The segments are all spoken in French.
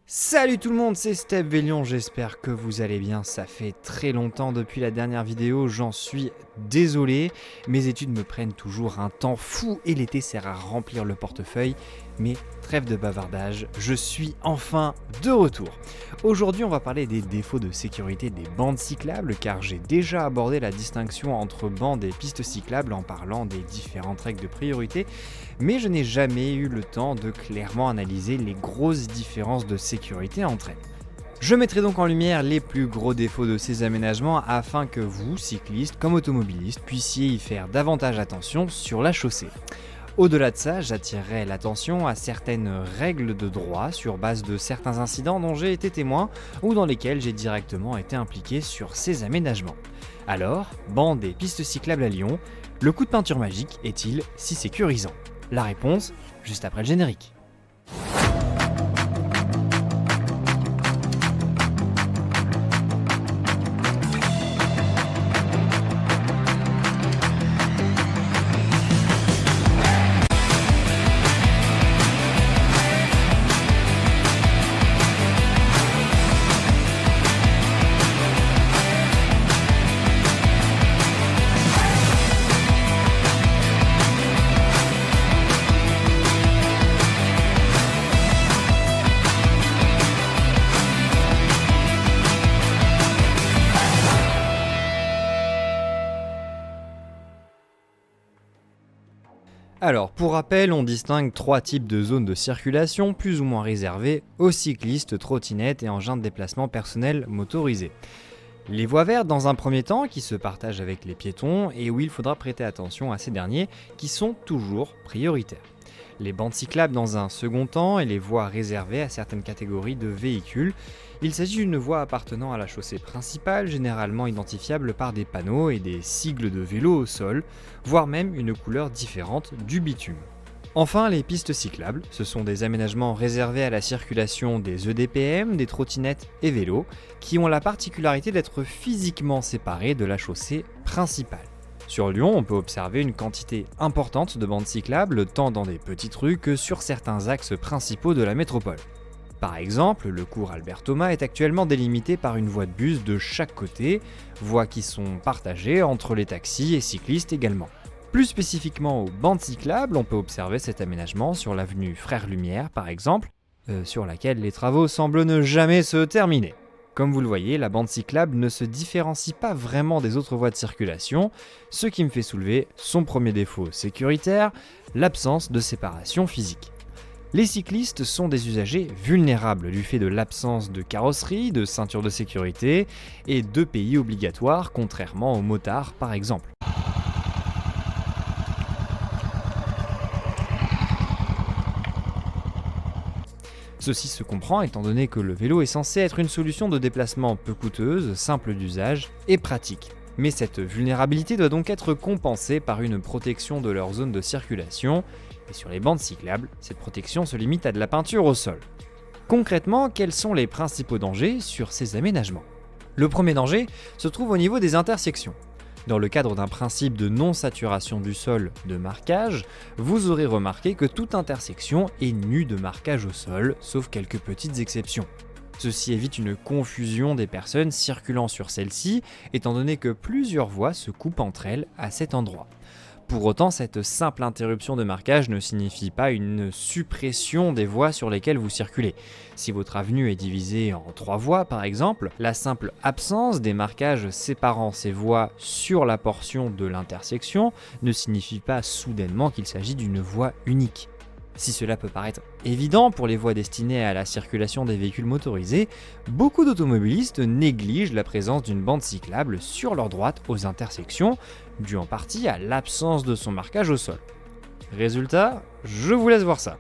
Salut tout le monde, c'est Step Vélion, j'espère que vous allez bien, ça fait très longtemps depuis la dernière vidéo, j'en suis désolé, mes études me prennent toujours un temps fou et l'été sert à remplir le portefeuille, mais trêve de bavardage, je suis enfin de retour. Aujourd'hui on va parler des défauts de sécurité des bandes cyclables car j'ai déjà abordé la distinction entre bandes et pistes cyclables en parlant des différentes règles de priorité, mais je n'ai jamais eu le temps de clairement analyser les grosses différences de sécurité entre elles. Je mettrai donc en lumière les plus gros défauts de ces aménagements afin que vous, cyclistes comme automobilistes, puissiez y faire davantage attention sur la chaussée. Au-delà de ça, j'attirerai l'attention à certaines règles de droit sur base de certains incidents dont j'ai été témoin ou dans lesquels j'ai directement été impliqué sur ces aménagements. Alors, bandes et pistes cyclables à Lyon, le coup de peinture magique est-il si sécurisant ? La réponse, juste après le générique. Alors, pour rappel, on distingue trois types de zones de circulation plus ou moins réservées aux cyclistes, trottinettes et engins de déplacement personnel motorisés. Les voies vertes dans un premier temps, qui se partagent avec les piétons et où il faudra prêter attention à ces derniers, qui sont toujours prioritaires. Les bandes cyclables dans un second temps et les voies réservées à certaines catégories de véhicules. Il s'agit d'une voie appartenant à la chaussée principale, généralement identifiable par des panneaux et des sigles de vélo au sol, voire même une couleur différente du bitume. Enfin, les pistes cyclables, ce sont des aménagements réservés à la circulation des EDPM, des trottinettes et vélos, qui ont la particularité d'être physiquement séparés de la chaussée principale. Sur Lyon, on peut observer une quantité importante de bandes cyclables tant dans des petites rues que sur certains axes principaux de la métropole. Par exemple, le cours Albert Thomas est actuellement délimité par une voie de bus de chaque côté, voies qui sont partagées entre les taxis et cyclistes également. Plus spécifiquement aux bandes cyclables, on peut observer cet aménagement sur l'avenue Frères Lumière par exemple, sur laquelle les travaux semblent ne jamais se terminer. Comme vous le voyez, la bande cyclable ne se différencie pas vraiment des autres voies de circulation, ce qui me fait soulever son premier défaut sécuritaire, l'absence de séparation physique. Les cyclistes sont des usagers vulnérables du fait de l'absence de carrosserie, de ceinture de sécurité et d'EPI obligatoires, contrairement aux motards par exemple. Ceci se comprend étant donné que le vélo est censé être une solution de déplacement peu coûteuse, simple d'usage et pratique. Mais cette vulnérabilité doit donc être compensée par une protection de leur zone de circulation, et sur les bandes cyclables, cette protection se limite à de la peinture au sol. Concrètement, quels sont les principaux dangers sur ces aménagements ? Le premier danger se trouve au niveau des intersections. Dans le cadre d'un principe de non-saturation du sol de marquage, vous aurez remarqué que toute intersection est nue de marquage au sol, sauf quelques petites exceptions. Ceci évite une confusion des personnes circulant sur celle-ci, étant donné que plusieurs voies se coupent entre elles à cet endroit. Pour autant, cette simple interruption de marquage ne signifie pas une suppression des voies sur lesquelles vous circulez. Si votre avenue est divisée en 3 voies par exemple, la simple absence des marquages séparant ces voies sur la portion de l'intersection ne signifie pas soudainement qu'il s'agit d'une voie unique. Si cela peut paraître évident pour les voies destinées à la circulation des véhicules motorisés, beaucoup d'automobilistes négligent la présence d'une bande cyclable sur leur droite aux intersections, due en partie à l'absence de son marquage au sol. Résultat, je vous laisse voir ça.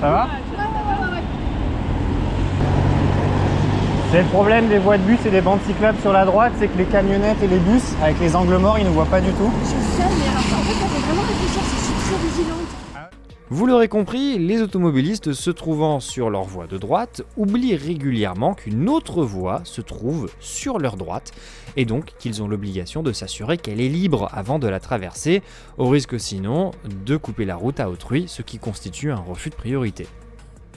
Ça va? C'est le problème des voies de bus et des bandes cyclables sur la droite, c'est que les camionnettes et les bus, avec les angles morts, ils ne voient pas du tout. Je sais, mais alors, en fait, ça fait vraiment réfléchir, je suis très vigilante. Vous l'aurez compris, les automobilistes se trouvant sur leur voie de droite oublient régulièrement qu'une autre voie se trouve sur leur droite et donc qu'ils ont l'obligation de s'assurer qu'elle est libre avant de la traverser, au risque sinon de couper la route à autrui, ce qui constitue un refus de priorité.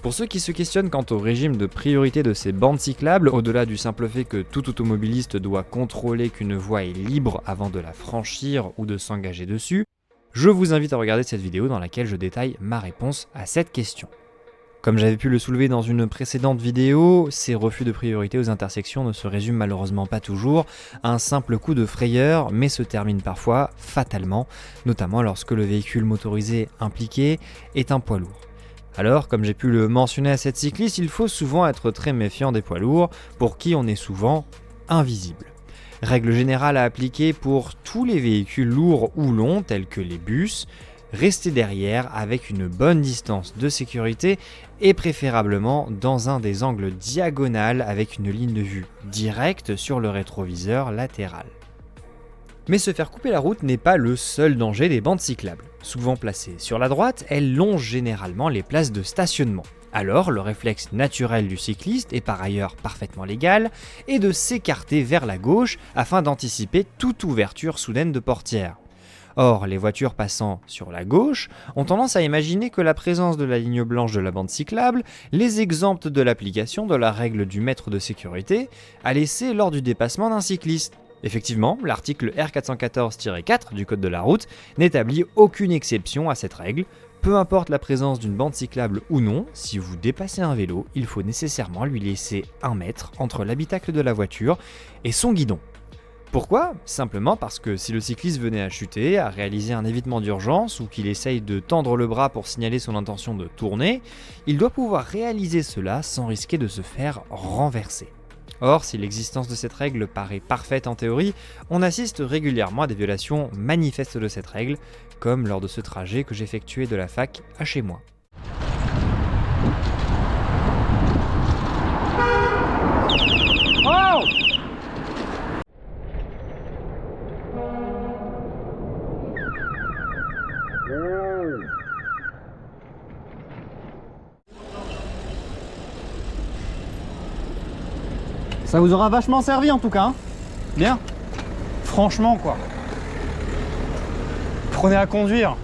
Pour ceux qui se questionnent quant au régime de priorité de ces bandes cyclables, au-delà du simple fait que tout automobiliste doit contrôler qu'une voie est libre avant de la franchir ou de s'engager dessus, je vous invite à regarder cette vidéo dans laquelle je détaille ma réponse à cette question. Comme j'avais pu le soulever dans une précédente vidéo, ces refus de priorité aux intersections ne se résument malheureusement pas toujours à un simple coup de frayeur, mais se terminent parfois fatalement, notamment lorsque le véhicule motorisé impliqué est un poids lourd. Alors, comme j'ai pu le mentionner à cette cycliste, il faut souvent être très méfiant des poids lourds, pour qui on est souvent invisible. Règle générale à appliquer pour tous les véhicules lourds ou longs tels que les bus, restez derrière avec une bonne distance de sécurité et préférablement dans un des angles diagonales avec une ligne de vue directe sur le rétroviseur latéral. Mais se faire couper la route n'est pas le seul danger des bandes cyclables. Souvent placées sur la droite, elles longent généralement les places de stationnement. Alors, le réflexe naturel du cycliste, et par ailleurs parfaitement légal, est de s'écarter vers la gauche afin d'anticiper toute ouverture soudaine de portière. Or, les voitures passant sur la gauche ont tendance à imaginer que la présence de la ligne blanche de la bande cyclable les exempte de l'application de la règle du mètre de sécurité à laisser lors du dépassement d'un cycliste. Effectivement, l'article R414-4 du Code de la route n'établit aucune exception à cette règle. Peu importe la présence d'une bande cyclable ou non, si vous dépassez un vélo, il faut nécessairement lui laisser 1 mètre entre l'habitacle de la voiture et son guidon. Pourquoi ? Simplement parce que si le cycliste venait à chuter, à réaliser un évitement d'urgence ou qu'il essaye de tendre le bras pour signaler son intention de tourner, il doit pouvoir réaliser cela sans risquer de se faire renverser. Or, si l'existence de cette règle paraît parfaite en théorie, on assiste régulièrement à des violations manifestes de cette règle, comme lors de ce trajet que j'effectuais de la fac à chez moi. Oh! Ça vous aura vachement servi en tout cas, hein. Bien. Franchement quoi. Prenez à conduire.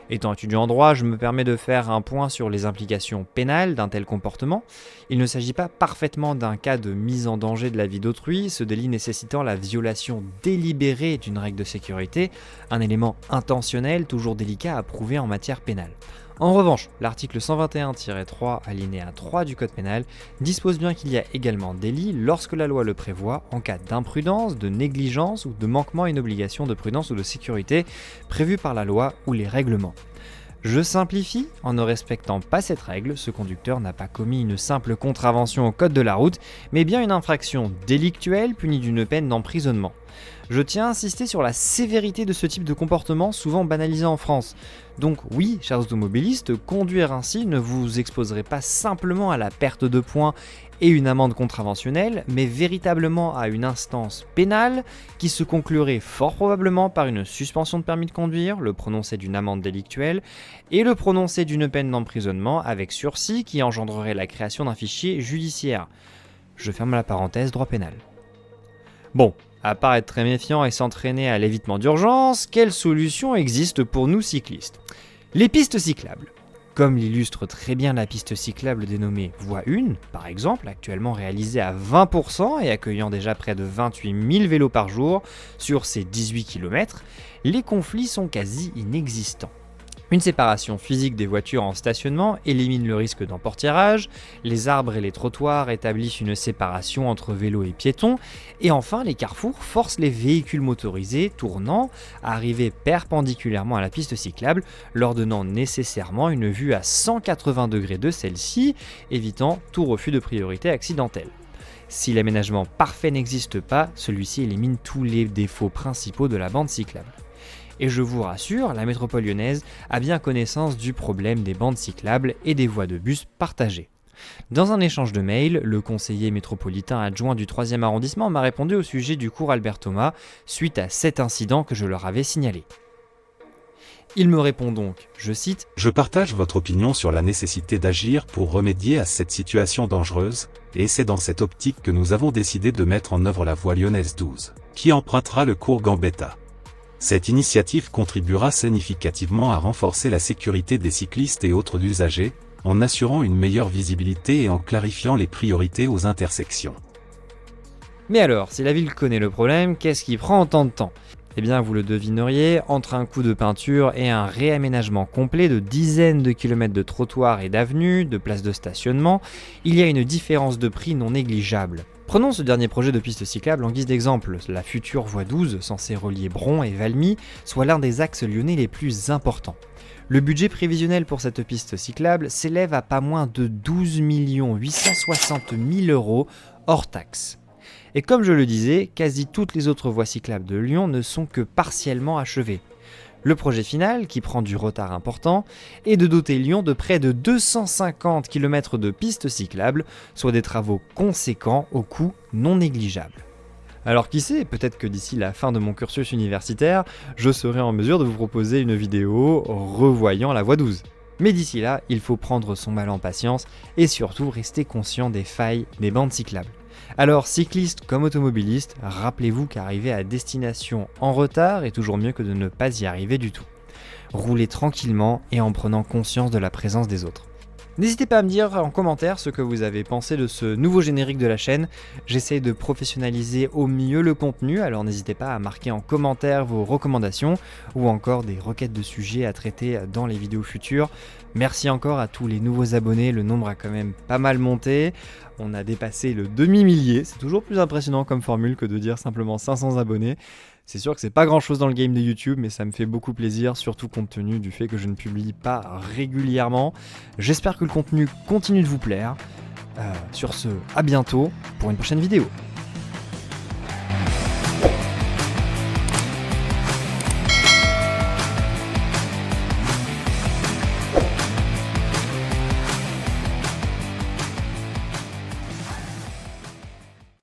Étant étudiant en droit, je me permets de faire un point sur les implications pénales d'un tel comportement. Il ne s'agit pas parfaitement d'un cas de mise en danger de la vie d'autrui, ce délit nécessitant la violation délibérée d'une règle de sécurité, un élément intentionnel toujours délicat à prouver en matière pénale. En revanche, l'article 121-3 alinéa 3 du Code pénal dispose bien qu'il y a également délit lorsque la loi le prévoit en cas d'imprudence, de négligence ou de manquement à une obligation de prudence ou de sécurité prévue par la loi ou les règlements. Je simplifie, en ne respectant pas cette règle, ce conducteur n'a pas commis une simple contravention au code de la route, mais bien une infraction délictuelle punie d'une peine d'emprisonnement. Je tiens à insister sur la sévérité de ce type de comportement souvent banalisé en France. Donc oui, chers automobilistes, conduire ainsi ne vous exposerait pas simplement à la perte de points et une amende contraventionnelle, mais véritablement à une instance pénale qui se conclurait fort probablement par une suspension de permis de conduire, le prononcé d'une amende délictuelle et le prononcé d'une peine d'emprisonnement avec sursis qui engendrerait la création d'un fichier judiciaire. Je ferme la parenthèse droit pénal. Bon, à part être très méfiant et s'entraîner à l'évitement d'urgence, quelle solution existe pour nous cyclistes ? Les pistes cyclables. Comme l'illustre très bien la piste cyclable dénommée Voie 1, par exemple, actuellement réalisée à 20% et accueillant déjà près de 28 000 vélos par jour sur ses 18 km, les conflits sont quasi inexistants. Une séparation physique des voitures en stationnement élimine le risque d'emportiérage, les arbres et les trottoirs établissent une séparation entre vélos et piétons, et enfin les carrefours forcent les véhicules motorisés tournant à arriver perpendiculairement à la piste cyclable, leur donnant nécessairement une vue à 180 degrés de celle-ci, évitant tout refus de priorité accidentel. Si l'aménagement parfait n'existe pas, celui-ci élimine tous les défauts principaux de la bande cyclable. Et je vous rassure, la métropole lyonnaise a bien connaissance du problème des bandes cyclables et des voies de bus partagées. Dans un échange de mails, le conseiller métropolitain adjoint du 3e arrondissement m'a répondu au sujet du cours Albert Thomas suite à cet incident que je leur avais signalé. Il me répond donc, je cite, « Je partage votre opinion sur la nécessité d'agir pour remédier à cette situation dangereuse, et c'est dans cette optique que nous avons décidé de mettre en œuvre la voie lyonnaise 12, qui empruntera le cours Gambetta. Cette initiative contribuera significativement à renforcer la sécurité des cyclistes et autres usagers, en assurant une meilleure visibilité et en clarifiant les priorités aux intersections. » Mais alors, si la ville connaît le problème, qu'est-ce qui prend autant de temps ? Eh bien, vous le devineriez, entre un coup de peinture et un réaménagement complet de dizaines de kilomètres de trottoirs et d'avenues, de places de stationnement, il y a une différence de prix non négligeable. Prenons ce dernier projet de piste cyclable en guise d'exemple, la future voie 12, censée relier Bron et Valmy, soit l'un des axes lyonnais les plus importants. Le budget prévisionnel pour cette piste cyclable s'élève à pas moins de 12 860 000 € hors taxes. Et comme je le disais, quasi toutes les autres voies cyclables de Lyon ne sont que partiellement achevées. Le projet final, qui prend du retard important, est de doter Lyon de près de 250 km de pistes cyclables, soit des travaux conséquents au coût non négligeable. Alors qui sait, peut-être que d'ici la fin de mon cursus universitaire, je serai en mesure de vous proposer une vidéo revoyant la voie 12. Mais d'ici là, il faut prendre son mal en patience et surtout rester conscient des failles des bandes cyclables. Alors cyclistes comme automobilistes, rappelez-vous qu'arriver à destination en retard est toujours mieux que de ne pas y arriver du tout. Roulez tranquillement et en prenant conscience de la présence des autres. N'hésitez pas à me dire en commentaire ce que vous avez pensé de ce nouveau générique de la chaîne. J'essaye de professionnaliser au mieux le contenu, alors n'hésitez pas à marquer en commentaire vos recommandations ou encore des requêtes de sujets à traiter dans les vidéos futures. Merci encore à tous les nouveaux abonnés, le nombre a quand même pas mal monté. On a dépassé le demi-millier, c'est toujours plus impressionnant comme formule que de dire simplement 500 abonnés. C'est sûr que c'est pas grand chose dans le game de YouTube, mais ça me fait beaucoup plaisir, surtout compte tenu du fait que je ne publie pas régulièrement. J'espère que le contenu continue de vous plaire. Sur ce, à bientôt pour une prochaine vidéo.